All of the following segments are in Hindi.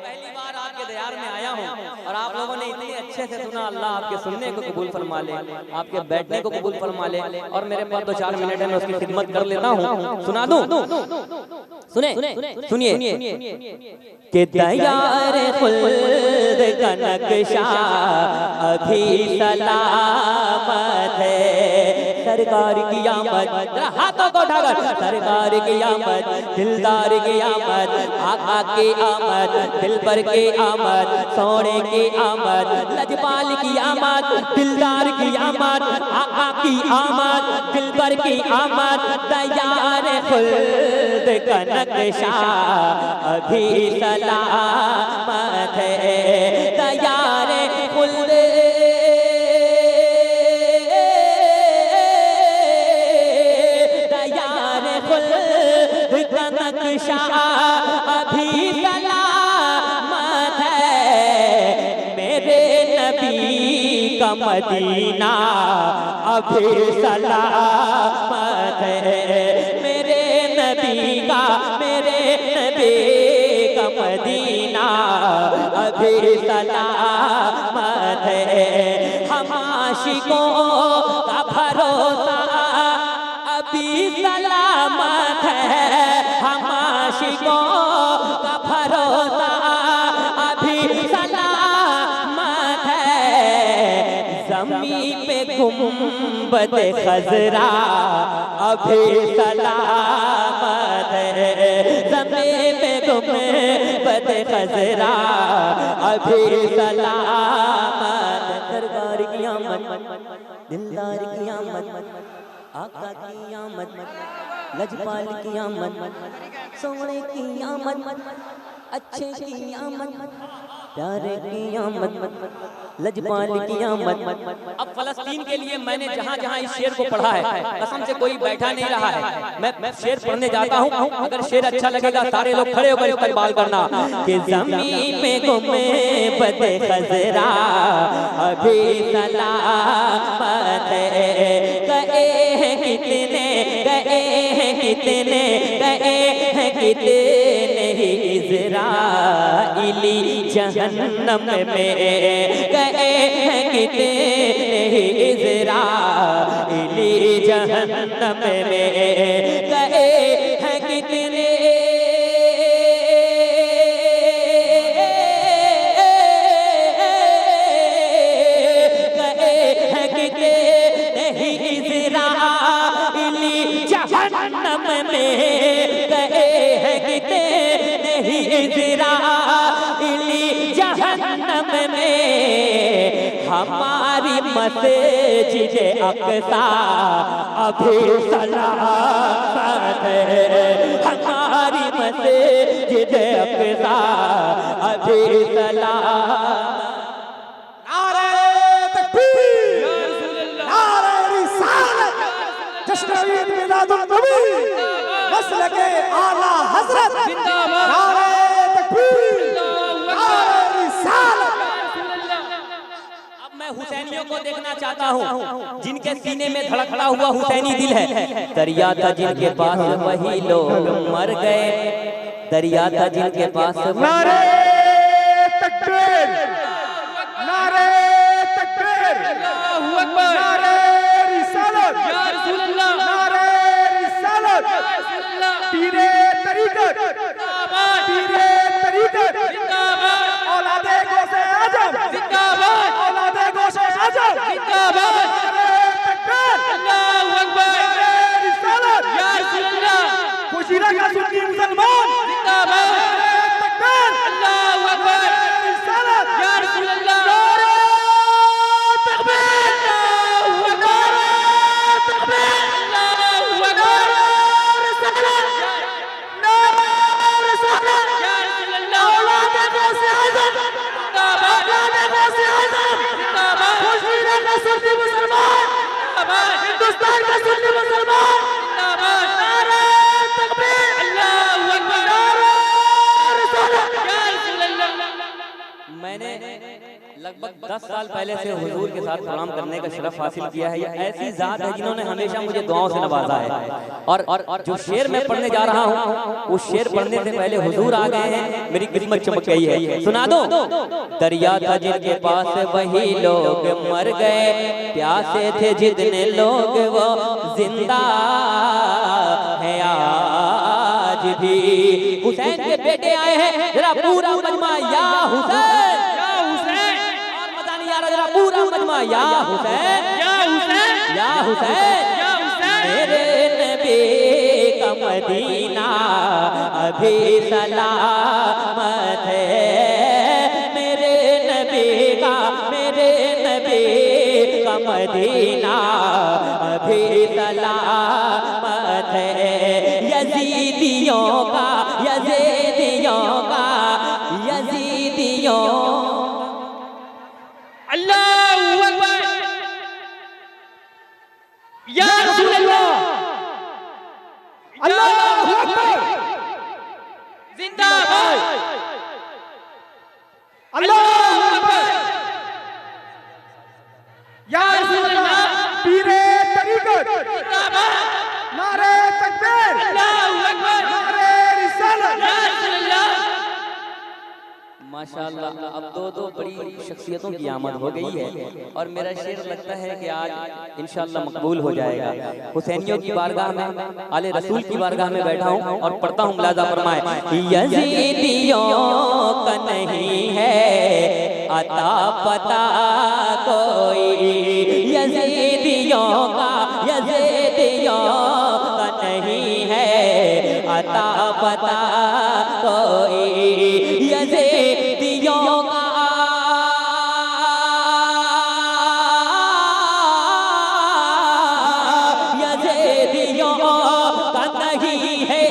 पहली बार आपके दयार में आया हूँ और आप लोगों ने इतने अच्छे से सुना। अल्लाह आपके सुनने को कबूल फरमा ले, आपके बैठने को कबूल फरमा ले। और मेरे पास 2-4 मिनट है, मैं उसकी खिदमत कर लेता हूँ। सुना दूं? सुने सुनिए कि दयार खुल्द का नक्शा अभी सलामत है। सरकार की आमद, हाथों को उठाकर, सरकार की आमद, दिलदार की आमद, आका की आमद, दिलबर की आमद, सोने की आमद, लजपाल की आमद, दिलदार की आमद, आका की आमद, दिलबर की आमद। दयार खुल्द का नक्शा अभी सलामत है। दयार खुल्द नक्शा अभी सलामत है। मेरे नबी का मदीना अभी सलामत है। मेरे नबी का मदीना अभी सलामत है। हम आशिकों का भरोसा अभी सलामत है। हम आशिकों का भरोसा अभी सलामत है। ज़मीन पे गुंबद खज़रा अभी सलामत है। ज़मीन पे गुंबद खज़रा अभी सलामत। सरकार की आमद, दिलदार की आमद, आका की आमद, लजपाल की आमद, सोने की आमद, अच्छे की आमद, प्यारे की आमद, लजपाल की आमद। अब फलस्तीन के लिए मैंने जहाँ जहाँ इस शेर को पढ़ा है, कसम से कोई बैठा नहीं रहा है। मैं शेर पढ़ने जाता हूँ, अगर शेर अच्छा लगेगा सारे लोग खड़े होकर इस्तकबाल करना। कि ज़मीन पे गुंबद खज़रा अभी सलामत है। गए हैं कितने, गए हैं कितने, गए हैं कितने इज़राइली जहन्नम में। गए हैं कितने इज़राइली जहन्नम में। गए हैं कितने इज़राइली जहन्नम में। गए हैं कितने इज़राइली जहन्नम में। हमारी मस्जिद अक़सा अभी सलामत है। हमारी मस्जिद अक़सा अभी सलामत। मसलके आला हज़रत नारे तकबीर, नारे रिसालत। अब मैं हुसैनियों को देखना चाहता हूँ, जिनके सीने में धड़कता हुआ हुसैनी दिल है। दरिया था जिनके पास वही लोग मर गए। दरिया था जिनके पास। नारे तकबीर, नारे तकबीर, अल्लाहू अकबर, नारे रिसालत, या रसूल अल्लाह, नारे रिसालत। पीरे तरीक़त जिंदाबाद, पीरे तरीक़त जिंदाबाद, औलादे गौसे आज़म जिंदाबाद, औलादे गौसे आज़म जिंदाबाद। नारे तकबीर, अल्लाहू अकबर, नारे रिसालत, या रसूल अल्लाह। खुशीरा का सुन्नी मुसलमान जिंदाबाद। नारे तकबीर, अल्लाहू अकबर, रिसालत, या रसूल अल्लाह। नारे तकबीर, अल्लाहू अकबर, तकबीर, अल्लाहू अकबर, रिसालत, नारे रिसालत, या रसूल अल्लाह। औलादे गौसे आज़म जिंदाबाद, औलादे गौसे आज़म जिंदाबाद। खुशीरा का सुन्नी मुसलमान जिंदाबाद, हिंदुस्तान का सुन्नी मुसलमान जिंदाबाद। नारे तकबीर, अल्लाहू अकबर, नारे रिसालत, या रसूल अल्लाह। मैंने लगभग 10 साल पहले से हुजूर के साथ प्रोग्राम करने का शरफ हासिल किया है। ये ऐसी जात है जिन्होंने हमेशा मुझे दुआओं से नवाजा है। और जो शेर मैं पढ़ने जा रहा हूँ, उस शेर पढ़ने से पहले हुजूर आ गए हैं, मेरी किस्मत चमक गई है। सुना दो। दरिया था जिनके पास वही लोग मर गए, प्यासे थे जितने लोग वो जिंदा है आज भी। हुसैन के बेटे आए हैं, जरा पूरा मजमा या हुसैन, और मजा नहीं आ रहा, जरा पूरा मजमा या हुसैन, या हुसैन। मेरे नबी का मदीना अभी सलामत है, मेरे नबी का मदीना अभी सलामत है। यजीदियों का अल्लाहू अकबर, या रसूल अल्लाह, अल्लाहू अकबर, जिंदाबाद, अल्लाहू अकबर, या रसूल अल्लाह, पीरे तरीक़त जिंदाबाद, नारे तकबीर, अल्लाहू अकबर, नारे रिसालत, या रसूल अल्लाह। माशाअल्लाह, अब दो बड़ी शख्सियतों की आमद हो गई है और मेरा शेर लगता है कि आज इंशाअल्लाह मकबूल हो जाएगा। हुसैनियों की बारगाह में, आले रसूल की बारगाह में बैठा हूँ और पढ़ता हूँ, मुलाजा फरमाए। यजीदियों का नहीं है अता पता कोई, यजीदियों का नहीं है अता पता कोई, यजीदियों का नहीं है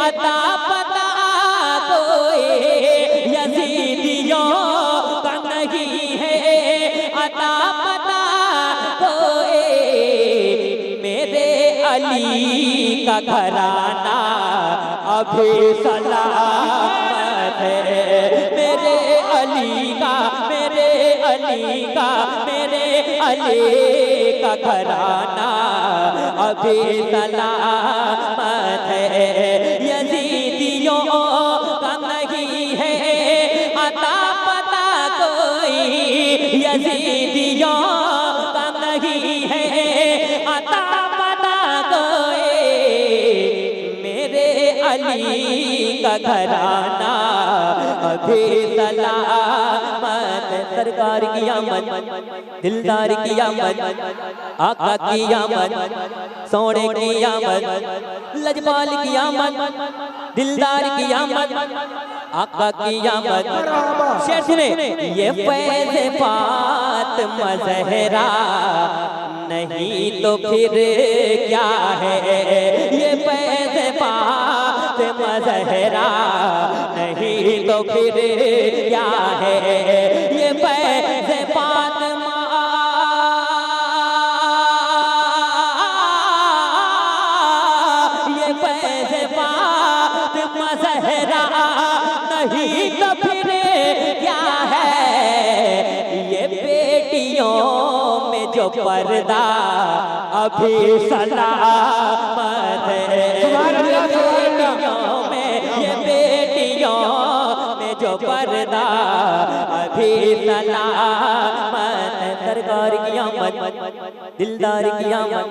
अता पता कोई, यजीदियों का नहीं है अता पता कोई। मेरे अली का घराना अभी सलामत है, मेरे अली का घराना अभी सलामत है। यजीदियों का नहीं है अता पता कोई, यजीदियों का नहीं है अता पता कोई। मेरे अली का घराना अभी सलामत। सरकार की आमद, दिलदार की आमद, आका की आमद, सोने की आमद, लजपाल की आमद, दिलदार की आमद, आका की आमद। शेर सुने। ये फैज़ फातिमा ज़हरा नहीं तो फिर क्या है, ये फैज़ फातिमा ज़हरा नहीं तो फिर क्या है, ये फैज़ फातिमा ज़हरा नहीं तो फिर क्या है, ये बेटियों में जो पर्दा अभी सलामत है, ये बेटियों में जो पर्दा अभी सलामत। सरकार की आमद, दिलदार की आमद।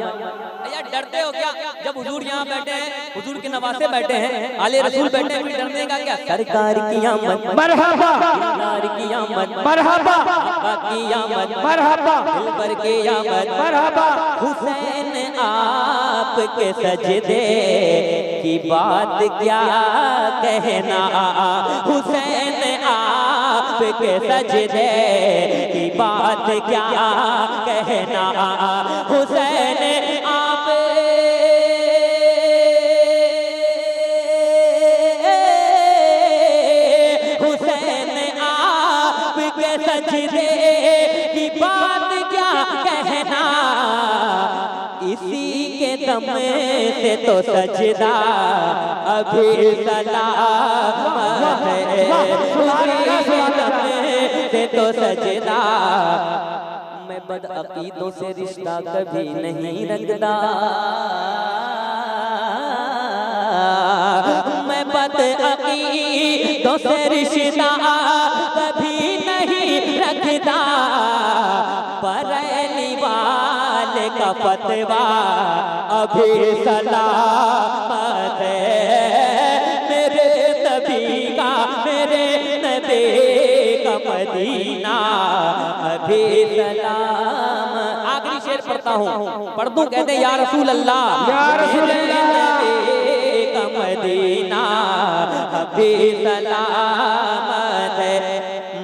यार डरते हो क्या जब हुजूर यहाँ बैठे हैं, हुजूर के नवासे बैठे हैं, आले रसूल बैठे हैं, डरने का क्या। सरकार की आमद, मरहबा, दिलदार की आमद, मरहबा, आका की आमद, मरहबा, दिलबर की आमद, मरहबा। हुसैन आपके सजदे की बात क्या कहना, हुसैन आपके सजदे की बात क्या कहना, हुसैन आप सजदे की बात क्या कहना, इसी के दम से तो सजदा अभी सलामत है, उसी के दम से तो सजदा। मैं बदअकीदों से रिश्ता कभी नहीं रखता, मैं बदअकीदों से रिश्ता कभी नहीं रखता। बरेली वाले का फतवा अभी सलामत है, मेरे नबी का मदीना अभी सलाम। आखिरी शेर पढ़ता हूँ, पढ़ दूं? कहते या रसूल अल्लाह, या रसूल अल्लाह, का मदीना अभी सलामत है।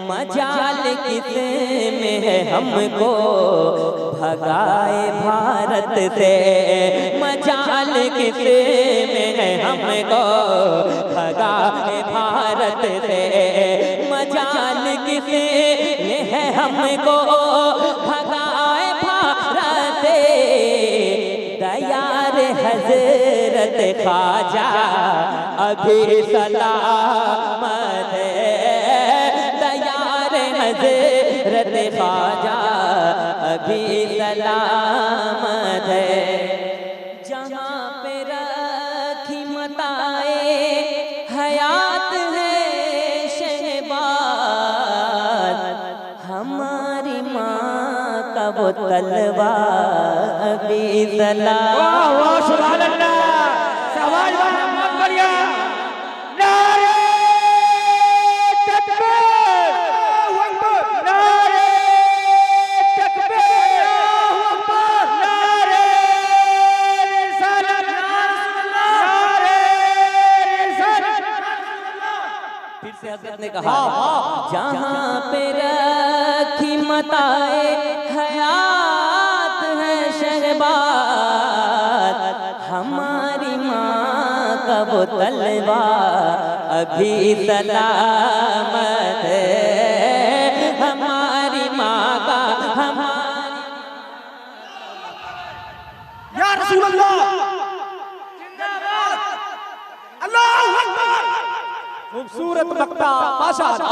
मजाल किस में है हमको भगाए भारत से, मजाल किस में है हमको भगाए भारत से, मजाल किस में है हमको भगाए भारत से। दयार हजरत ख्वाजा अभी सलामत है, दयार हजरत ख्वाजा अभी सलामत है। जहाँ पे रखी मताए हयात है शहबाज, हमारी माँ का वो तलवा अभी सलाम। वाह वाह सुभान अल्लाह, शाबाश भाई, बहुत बढ़िया। नारे तकबीर, अल्लाहू अकबर, नारे तकबीर, अल्लाहू अकबर, नारे रिसालत, नारे रिसालत। फिर से हज़रत ने कहा, जहाँ पे रखी मताए हयात है शहबाज, हमारी माँ का वो तलवा अभी सलामत है, हमारी माँ का हमारी। या रसूल अल्लाह, जिंदाबाद, अल्लाहू अकबर। खूबसूरत बक्ता, माशाअल्लाह।